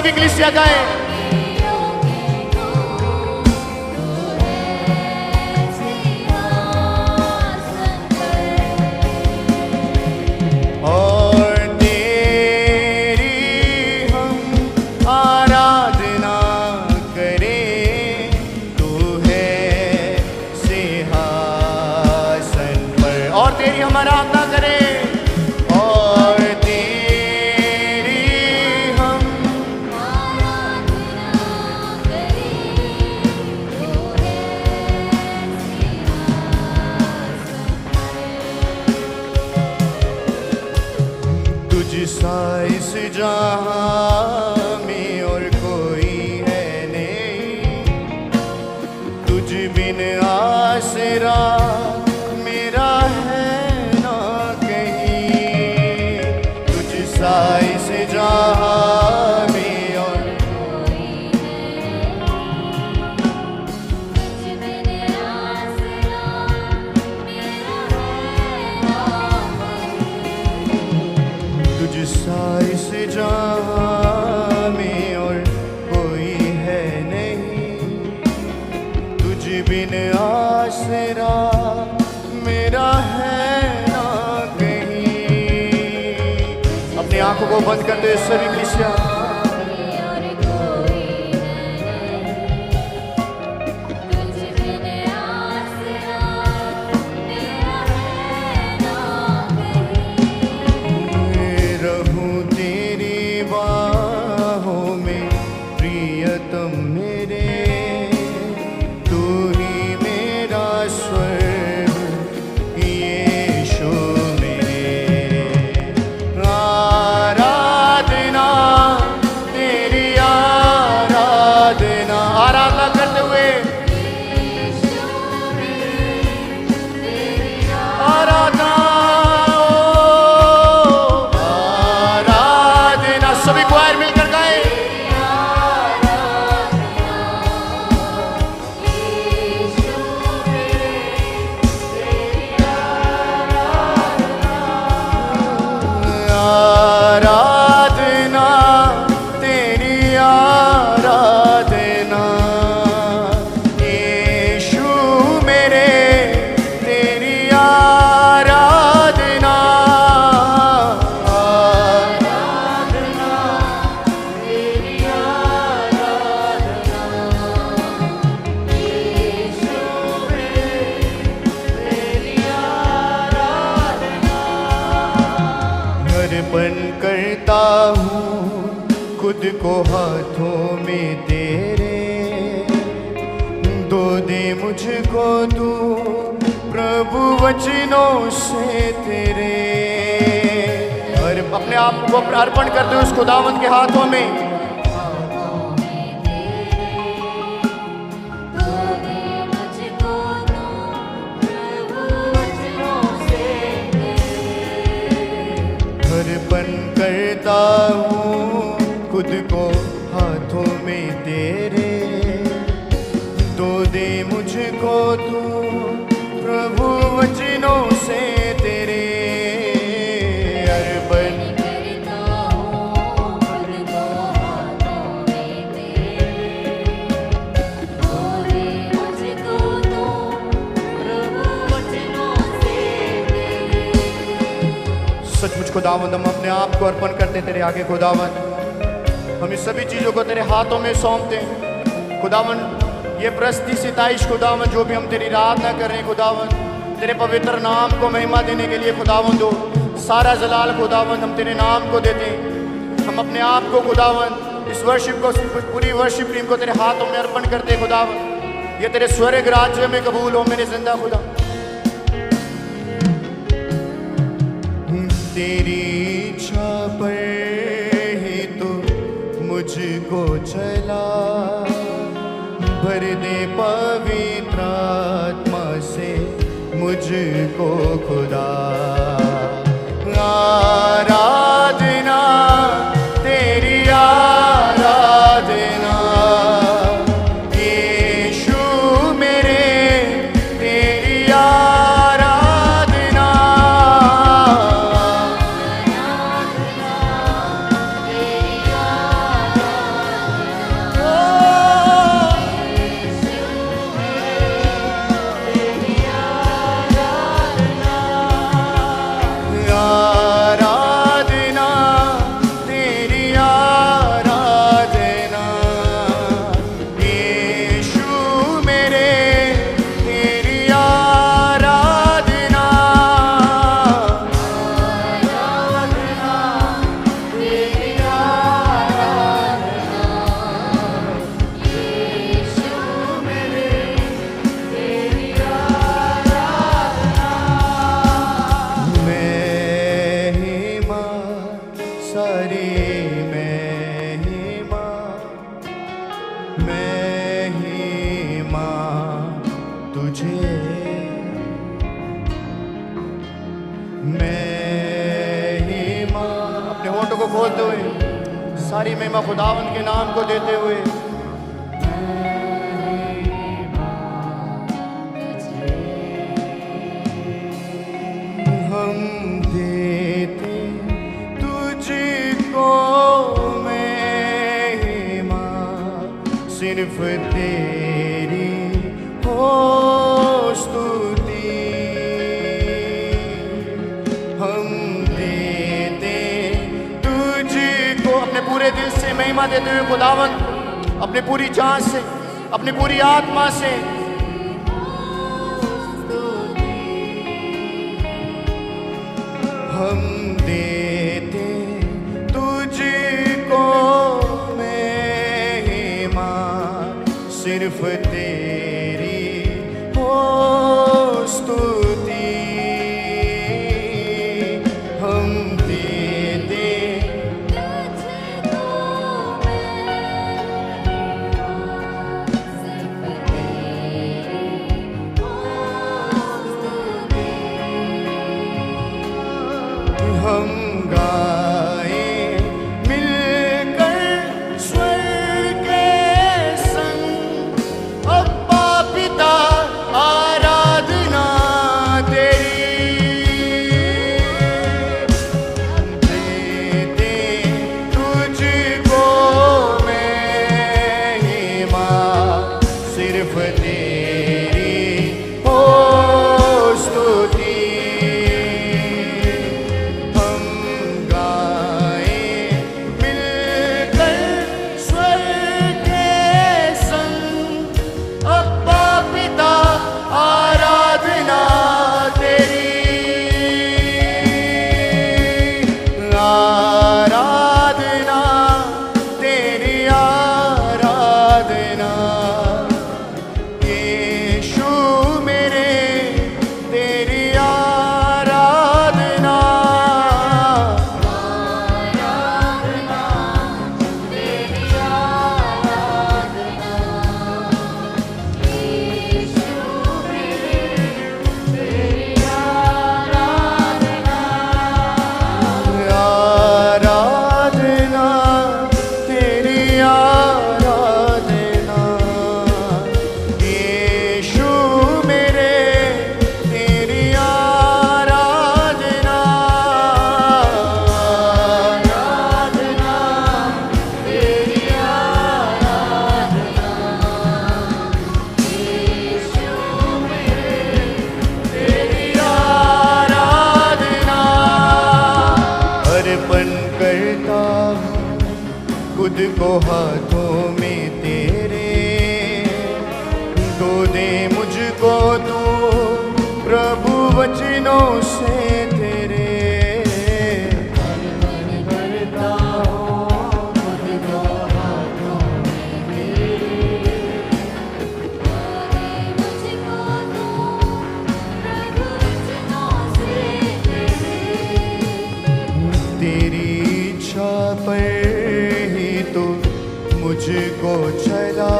सभी कलीसिया गाएं। इस जहां में और कोई है नहीं, तुझ बिन आसरा मेरा है ना कहीं। तुझ सा इस जहां में और तुझ बिन आसरा मेरा है ना कहीं। तुझ सा इस जहां में और कोई है नहीं, तुझ बिन आसरा मेरा है ना कहीं। अपनी आंखों को बंद करते सभी कलीसिया करता हूँ खुद को हाथों में तेरे, दो दे मुझको तू प्रभु वचनों से तेरे। और अपने आप को अर्पण करते हो उस खुदावंद के हाथों में। अर्पण करता हूँ खुद को हाथों में तेरे, दो दे मुझको तू प्रभु वचनों से तेरे। अर्पण करता हूँ खुद को हाथों में तेरे, दो दे मुझको तू प्रभु वचनों से तेरे। सचमुच खुदावंद हम अपने आप को अर्पण करते तेरे आगे खुदावंद, हम इस सभी चीज़ों को तेरे हाथों में सौंपते हैं खुदावंद। ये प्रस्ती सिताइश खुदावंद जो भी हम तेरी आराधना कर रहे हैं खुदावंद, तेरे पवित्र नाम को महिमा देने के लिए खुदावंद हो, सारा जलाल खुदावंद हम तेरे नाम को देते हैं। हम अपने आप को खुदावंद इस वर्शिप को, पूरी वर्शिप टीम को तेरे हाथों में अर्पण करते खुदावंद। ये तेरे स्वर्ग राज्य में कबूल हो मेरे जिंदा खुदा। तेरी इच्छा पर ही तो मुझको चला, भर दे पवित्र आत्मा से मुझको खुदा। आराधना तेरी आराधना यीशु मेरे, तेरी आराधना। महिमा। अपने होठों को खोलते हुए सारी महिमा खुदावंद के नाम को देते हुए हम देते तुझको महिमा, सिर्फ तेरी हो स्तुति। हम देते तुझको, अपने पूरे दिल से महिमा देते हुए खुदावंद, अपने पूरी जान से, अपनी पूरी आत्मा से हम देते तुझको महिमा, सिर्फ तेरी हो स्तुति। हम देते तुझको सिर्फ तेरी हो स्तुति। हम गाए मिलकर स्वर के संग, अब्बा पिता आराधना तेरी। देते तुझको महिमा, सिर्फ तेरी हो स्तुति। हम गाए मिलकर स्वर के संग, अब्बा पिता आराधना तेरी। आराधना तेरी, आराधना यीशु मेरे, तेरी आराधना। आराधना तेरी आराधना, यीशु मेरे, तेरी आराधना। आराधना तेरी, आराधना यीशु मेरे, तेरी आराधना। आराधना तेरी आराधना, यीशु मेरे, तेरी आराधना। अर्पण करता हूँ खुद को हाथों में तेरे, तो दे मुझको तू प्रभु वचनों से तेरे। अर्पण करता हूँ खुद को हाथों में तेरे, मुझको तू प्रभु वचनों से तेरे। तेरी इच्छा पर ही तो मुझको चला,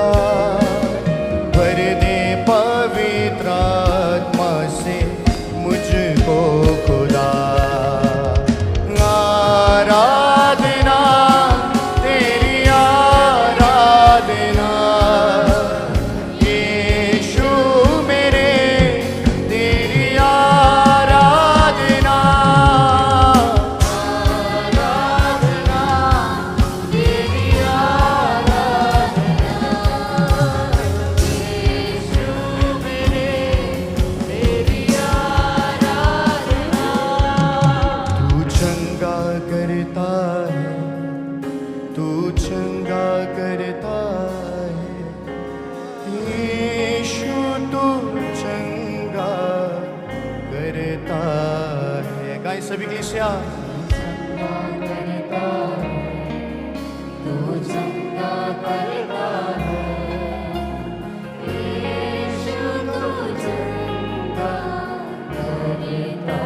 भर दे पवित्र आत्मा से मुझको खुदा। आराधना तेरी, आराधना यीशु मेरे, तेरी आराधना। आराधना तेरी आराधना, यीशु मेरे, तेरी आराधना। तू चंगा करता है, तू चंगा करता है यीशु, तू चंगा करता है। गाइस सभी कलीसिया, चंगा करता है, तू चंगा करता है, यीशु तू चंगा करता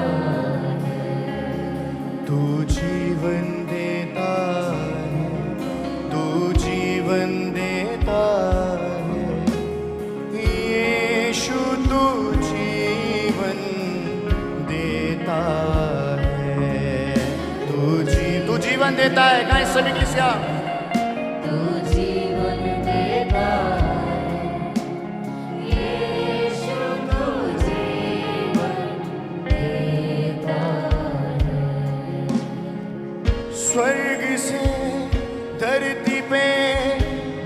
है। तू जीवन देता है, तू जीवन देता है यीशु, तू जीवन देता है। जीवन देता है। गाएं सभी कलीसिया। तू जीवन देता है, यीशु तू जीवन देता है। स्वर्ग से धरती पे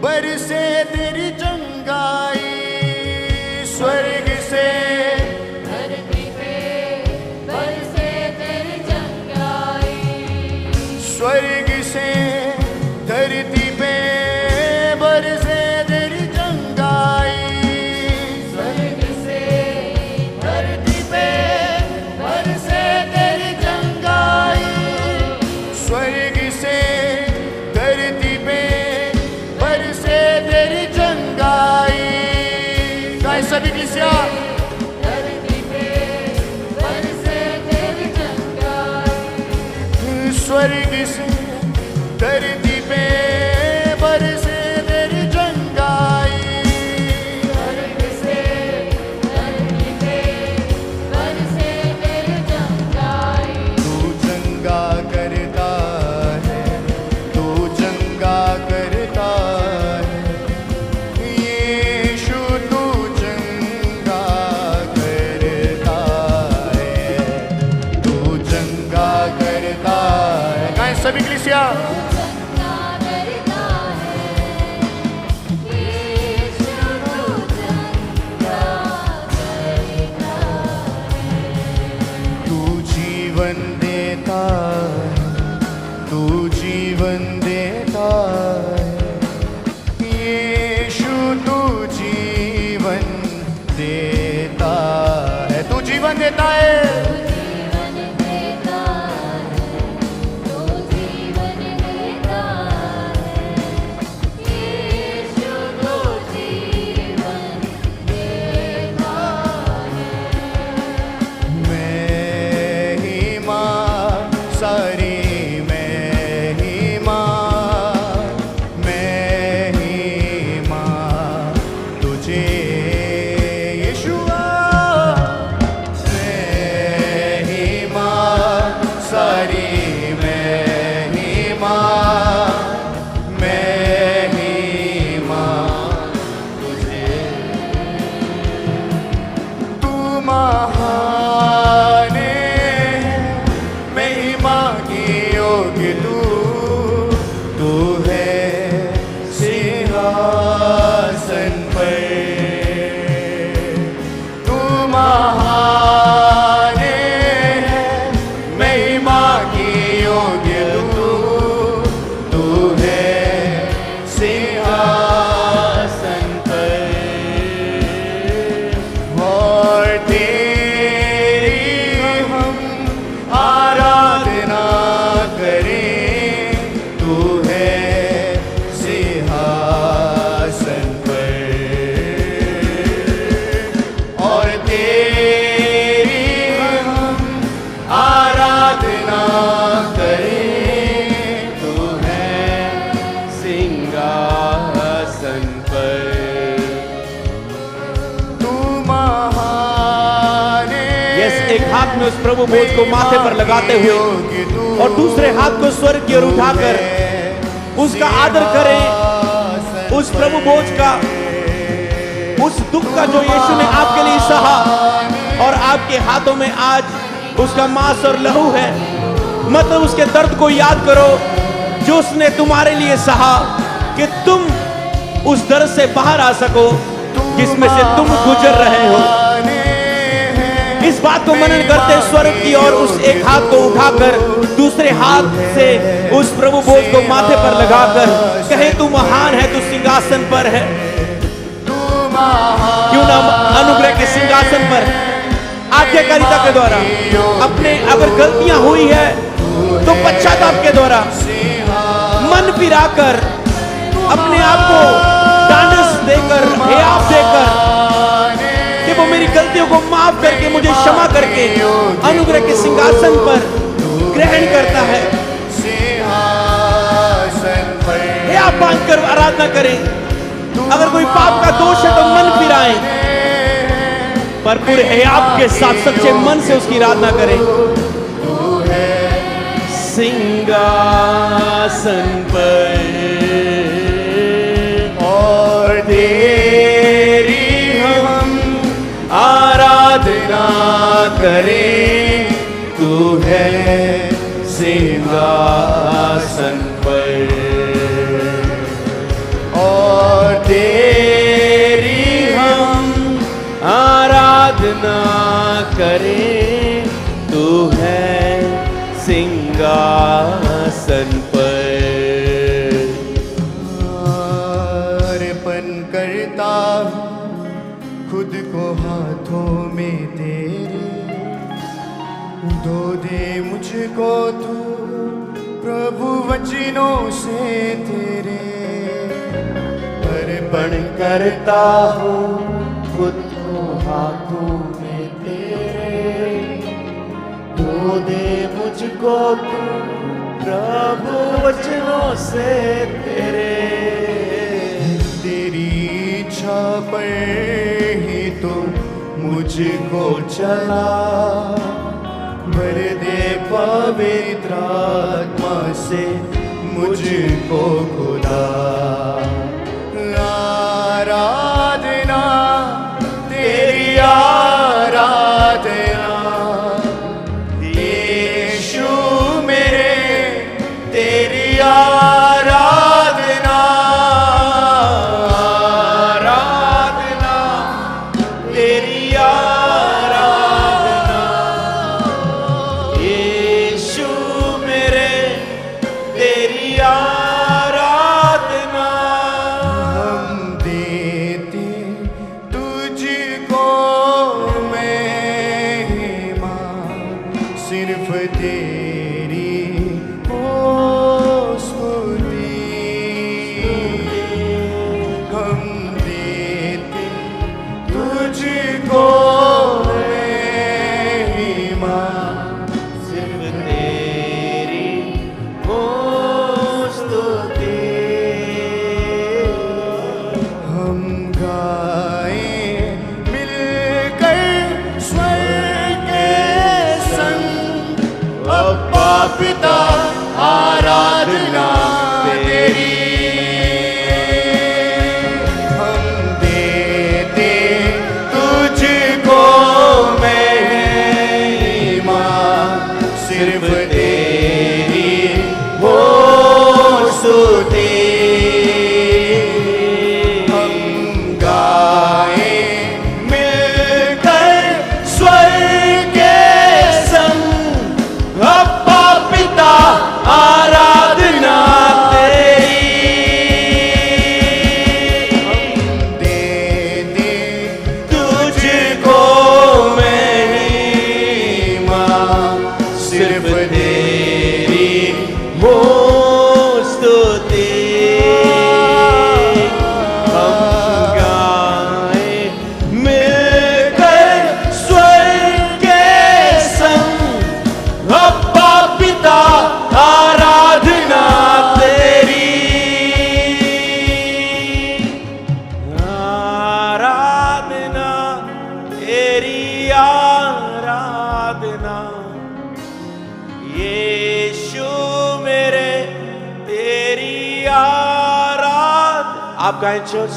बरसे तेरी चंगाई, स्वर्ग से धरती पे बरसे तेरी चंगाई, स्वर्ग से धरती पे बरसे तेरी चंगाई, स्वर्ग से धरती पे बरसे तेरी चंगाई, स्वर्ग से धरती पे बरसे तेरी चंगाई। गाएं सभी कलीसिया। धरती पे बरसे तेरी चंगाई, स्वर्ग से धरती पे बरसे तेरी चंगाई, स्वर्ग से धरती पे बरसे तेरी चंगाई। तू चंगा करता है, तू चंगा करता है, यीशु तू चंगा करता है, तू चंगा करता है। गाएं सभी कलीसिया। चंगा करता है, यीशु तू चंगा करता है। तू जीवन देता है, तू जीवन देता है, यीशु तू जीवन देता है, तू जीवन देता है। जीवन देता है, तू जीवन देता है, यीशु तू जीवन देता है। महिमा सारी महिमा, महिमा तुझे यीशुआ, महिमा सारी महिमा, महिमा तुझे। तू महान है, महिमा की योग्य तू है सिंहासन पर। तू महान है, महिमा की योग्य तू है सिंहासन पर। और तेरी हम आराधना करें, तू है सिंहासन पर। और तेरी हम आराधना करें, तू है सिंहासन पर। तू महान है। यस, एक हाथ में उस प्रभु बोझ को माथे पर लगाते हुए और दूसरे हाथ को स्वर्ग की ओर उठाकर उसका आदर करें, उस प्रभु बोझ का, उस दुख का जो यीशु ने आपके लिए सहा, और आपके हाथों में आज उसका मांस और लहू है। मतलब उसके दर्द को याद करो जो उसने तुम्हारे लिए सहा, कि तुम उस दर्द से बाहर आ सको जिसमें से तुम गुजर रहे हो। इस बात को मनन करते स्वर्ग की ओर उस एक हाथ को उठाकर दूसरे हाथ से उस प्रभु बोझ को माथे पर लगाकर कहे, तू महान है, तू सिंहासन पर है। क्यों ना अनुग्रह के सिंहासन पर आज्ञाकारिता के द्वारा अपने, अगर गलतियां हुई है तो पश्चाताप के द्वारा मन फिराकर अपने आप को डांडस देकर, हियाव देकर कि वो मेरी गलतियों को माफ करके मुझे क्षमा करके अनुग्रह के सिंहासन पर ग्रहण करता है। हियाव बांधकर आराधना करें। अगर कोई पाप का दोष है तो मन फिराएं, पर पूरे हियाव के साथ सच्चे मन से उसकी आराधना करें। सिंगासन पर और तेरी हम आराधना करें, तू है सिंहासन पर। और तेरी हम आराधना करें, तू है सिंहासन पर। अर्पण करता हूँ खुद को हाथों में तेरे, धो दे मुझको तू प्रभु वचनों से तेरे। अर्पण करता हूँ खुद को हाथों में तेरे, धो दे मुझको तू प्रभु वचनों से तेरे। तेरी इच्छा पर ही तो मुझको चला, भर दे पवित्र आत्मा से मुझको खुदा। आराधना तेरी आराधना यीशु मेरे, तेरी आराधना। आराधना तेरी आराधना यीशु मेरे, तेरी आराधना। हम देते तुझको महिमा, सिर्फ तेरी हो स्तुति। हम देते तुझको महिमा, सिर्फ तेरी हो स्तुति। हम गाए मिलकर स्वर्ग के संग, अब्बा पिता आराधना तेरी। हम देते तुझको महिमा, सिर्फ तेरी हो स्तुति। हम गाए मिलकर स्वर्ग के संग, अब्बा पिता आराधना तेरी। दे दे तुझको महिमा, सिर्फ तेरी हो स्तुति। हम गाए मिलकर स्वर्ग के संग, अब्बा पिता आराधना तेरी। आराधना तेरी आराधना यीशु मेरे, तेरी आराधना। आप गाएं चर्च।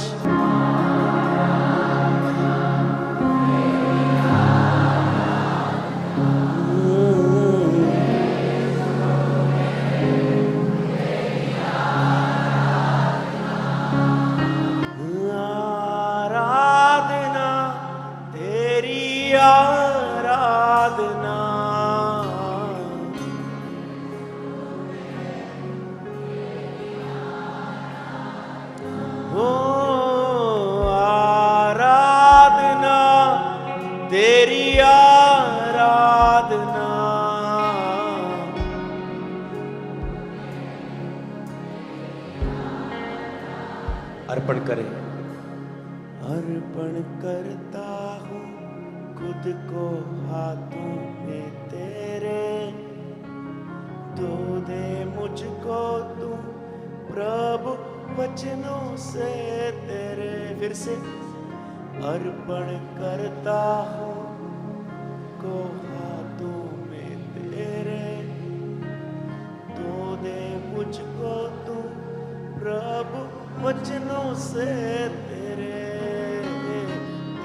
आराधना तेरी आराधना हो। आराधना तेरी आराधना अर्पण करें। अर्पण करता हूँ खुद को हाथों में तेरे, तो दे मुझको तू प्रभु वचनों से तेरे। फिर से अर्पण करता हूँ को हाथों में तेरे, तो दे मुझको से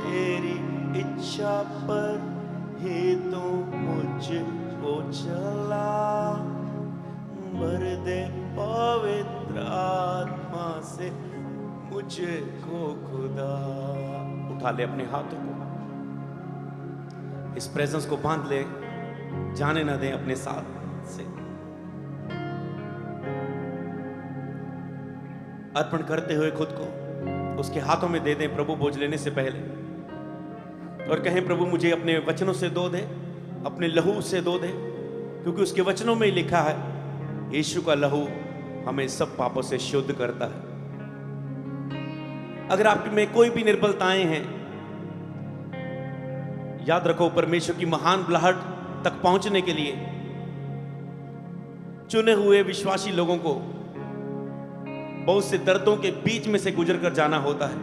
तेरी इच्छा पर ही तू मुझको चला, भर दे पवित्र आत्मा से मुझको खुदा। उठा ले अपने हाथों को, इस प्रेजेंस को बांध ले, जाने ना दे अपने साथ से। अर्पण करते हुए खुद को उसके हाथों में दे दें प्रभु भोज लेने से पहले, और कहें प्रभु मुझे अपने वचनों से धो दे, अपने लहू से धो दे, क्योंकि उसके वचनों में ही लिखा है यीशु का लहू हमें सब पापों से शुद्ध करता है। अगर आप में कोई भी निर्बलताएं हैं, याद रखो परमेश्वर की महान बुलाहट तक पहुंचने के लिए चुने हुए विश्वासी लोगों को बहुत से दर्दों के बीच में से गुजर कर जाना होता है।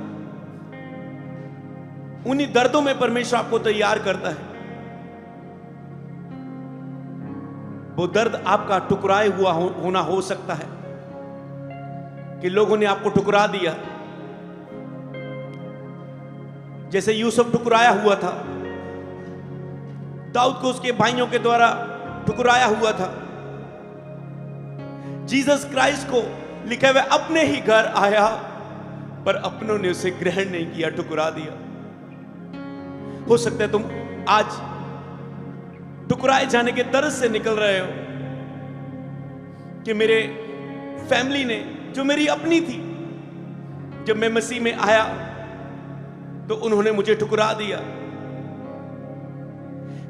उन्हीं दर्दों में परमेश्वर आपको तैयार करता है। वो दर्द आपका टुकराए हुआ होना हो सकता है कि लोगों ने आपको ठुकरा दिया, जैसे यूसुफ टुकराया हुआ था, दाऊद को उसके भाइयों के द्वारा ठुकराया हुआ था। जीसस क्राइस्ट को लिखा हुआ अपने ही घर आया, पर अपनों ने उसे ग्रहण नहीं किया, ठुकरा दिया। हो सकता है तुम आज ठुकराए जाने के दर्द से निकल रहे हो कि मेरे फैमिली ने, जो मेरी अपनी थी, जब मैं मसीह में आया तो उन्होंने मुझे ठुकरा दिया।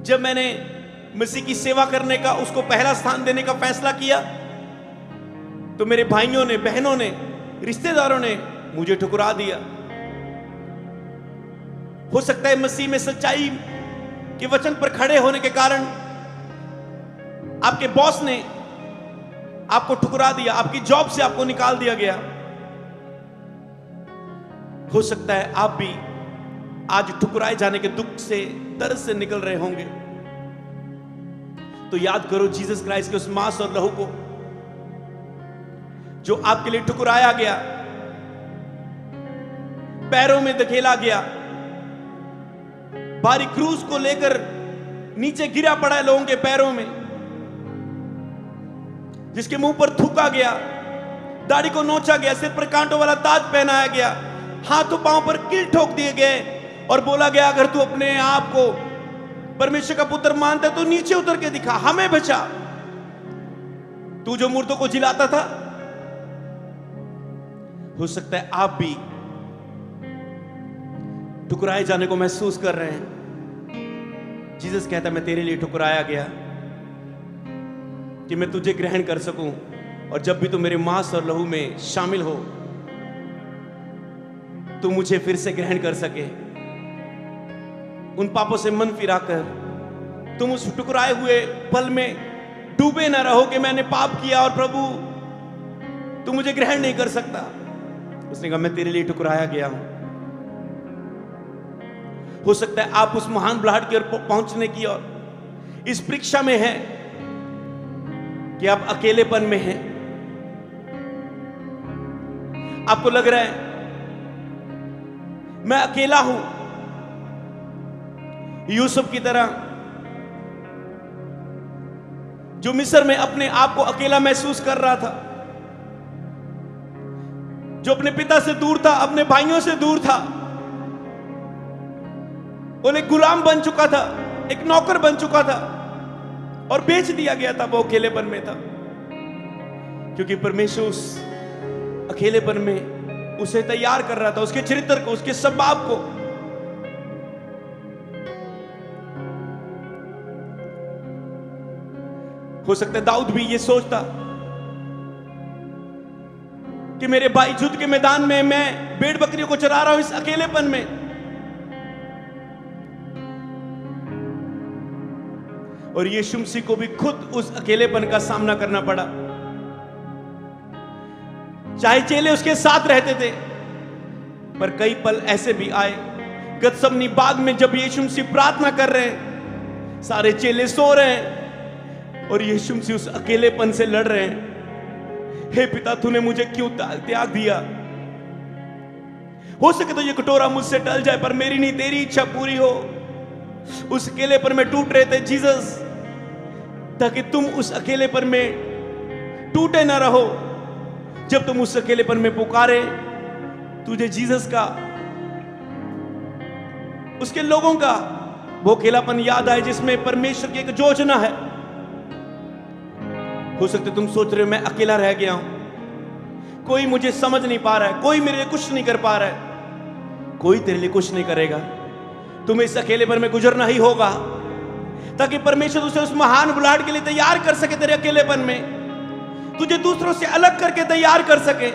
जब मैंने मसीह की सेवा करने का, उसको पहला स्थान देने का फैसला किया, तो मेरे भाइयों ने, बहनों ने, रिश्तेदारों ने मुझे ठुकरा दिया। हो सकता है मसीह में सच्चाई के वचन पर खड़े होने के कारण आपके बॉस ने आपको ठुकरा दिया, आपकी जॉब से आपको निकाल दिया गया। हो सकता है आप भी आज ठुकराए जाने के दुख से, दर्द से निकल रहे होंगे। तो याद करो जीसस क्राइस्ट के उस मांस और लहू को जो आपके लिए ठुकराया गया, पैरों में धकेला गया, भारी क्रूज को लेकर नीचे गिरा पड़ा है लोगों के पैरों में, जिसके मुंह पर थूका गया, दाढ़ी को नोचा गया, सिर पर कांटों वाला ताज पहनाया गया, हाथों पांव पर कील ठोक दिए गए और बोला गया अगर तू अपने आप को परमेश्वर का पुत्र मानता है तो नीचे उतर के दिखा, हमें बचा। तू जो मूर्तों को जिलाता था, हो सकता है आप भी ठुकराए जाने को महसूस कर रहे हैं। जीसस कहता है मैं तेरे लिए ठुकराया गया कि मैं तुझे ग्रहण कर सकूं, और जब भी तू मेरे मांस और लहू में शामिल हो तू मुझे फिर से ग्रहण कर सके। उन पापों से मन फिराकर तुम उस ठुकराए हुए पल में डूबे ना रहो कि मैंने पाप किया और प्रभु तू मुझे ग्रहण नहीं कर सकता। उसने कहा मैं तेरे लिए ठुकराया गया हूं। हो सकता है आप उस महान बुलाहट की ओर पहुंचने की और इस परीक्षा में हैं कि आप अकेलेपन में हैं। आपको लग रहा है मैं अकेला हूं, यूसुफ की तरह जो मिस्र में अपने आप को अकेला महसूस कर रहा था, जो अपने पिता से दूर था, अपने भाइयों से दूर था, वो एक गुलाम बन चुका था, एक नौकर बन चुका था और बेच दिया गया था। वो अकेलेपन में था क्योंकि परमेश्वर उस अकेलेपन में उसे तैयार कर रहा था, उसके चरित्र को, उसके स्वभाव को। हो सकता है दाऊद भी ये सोचता कि मेरे भाई युद्ध के मैदान में, मैं भेड़ बकरियों को चरा रहा हूं इस अकेलेपन में। और यीशु मसीह को भी खुद उस अकेलेपन का सामना करना पड़ा। चाहे चेले उसके साथ रहते थे, पर कई पल ऐसे भी आए गतसमनी बाग में जब यीशु मसीह प्रार्थना कर रहे हैं, सारे चेले सो रहे हैं और यीशु मसीह उस अकेलेपन से लड़ रहे हैं। हे पिता, तूने मुझे क्यों त्याग दिया? हो सके तो ये कटोरा मुझसे टल जाए, पर मेरी नहीं तेरी इच्छा पूरी हो। उस अकेलेपन में टूट रहे थे जीसस, ताकि तुम उस अकेलेपन में टूटे ना रहो। जब तुम उस अकेलेपन में पुकारे, तुझे जीसस का, उसके लोगों का वो अकेलापन याद आए जिसमें परमेश्वर की एक योजना है। हो सकते तुम सोच रहे हो मैं अकेला रह गया हूं, कोई मुझे समझ नहीं पा रहा है, कोई मेरे लिए कुछ नहीं कर पा रहा है। कोई तेरे लिए कुछ नहीं करेगा, तुम्हें इस अकेलेपन में गुजरना ही होगा, ताकि परमेश्वर उसे उस महान बुलाहट के लिए तैयार कर सके। तेरे अकेलेपन में तुझे दूसरों से अलग करके तैयार कर सके,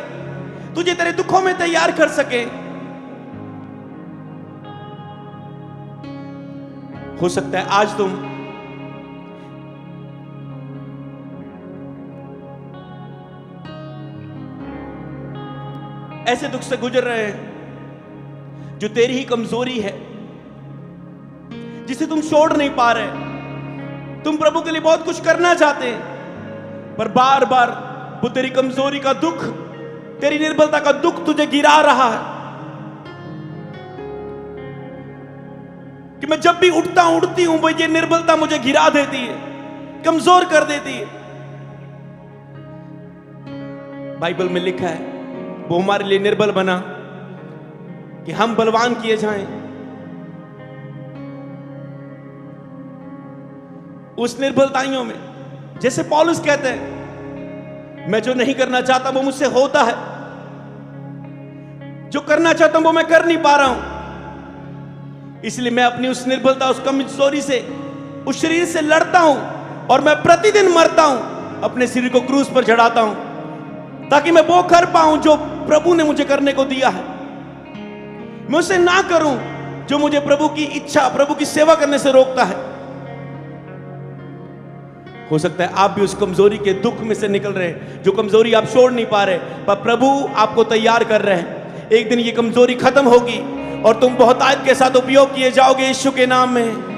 तुझे तेरे दुखों में तैयार कर सके। हो सकता है आज तुम ऐसे दुख से गुजर रहे हैं जो तेरी ही कमजोरी है, जिसे तुम छोड़ नहीं पा रहे। तुम प्रभु के लिए बहुत कुछ करना चाहते हैं, पर बार बार वो तेरी कमजोरी का दुख, तेरी निर्बलता का दुख तुझे गिरा रहा है। कि मैं जब भी उठता हूं, उठती हूं, वो ये निर्बलता मुझे गिरा देती है, कमजोर कर देती है। बाइबल में लिखा है वो हमारे लिए निर्बल बना कि हम बलवान किए जाएं। उस निर्बलताइयों में, जैसे पौलुस कहते हैं, मैं जो नहीं करना चाहता वो मुझसे होता है, जो करना चाहता हूं वो मैं कर नहीं पा रहा हूं। इसलिए मैं अपनी उस निर्बलता, उस कमजोरी से, उस शरीर से लड़ता हूं, और मैं प्रतिदिन मरता हूं, अपने शरीर को क्रूस पर चढ़ाता हूं, ताकि मैं वो कर पाऊं जो प्रभु ने मुझे करने को दिया है। मैं उसे ना करूं जो मुझे प्रभु की इच्छा, प्रभु की सेवा करने से रोकता है। हो सकता है आप भी उस कमजोरी के दुख में से निकल रहे हैं, जो कमजोरी आप छोड़ नहीं पा रहे, पर प्रभु आपको तैयार कर रहे हैं। एक दिन ये कमजोरी खत्म होगी और तुम बहुत आयत के साथ उपयोग किए जाओगे यीशु के नाम में।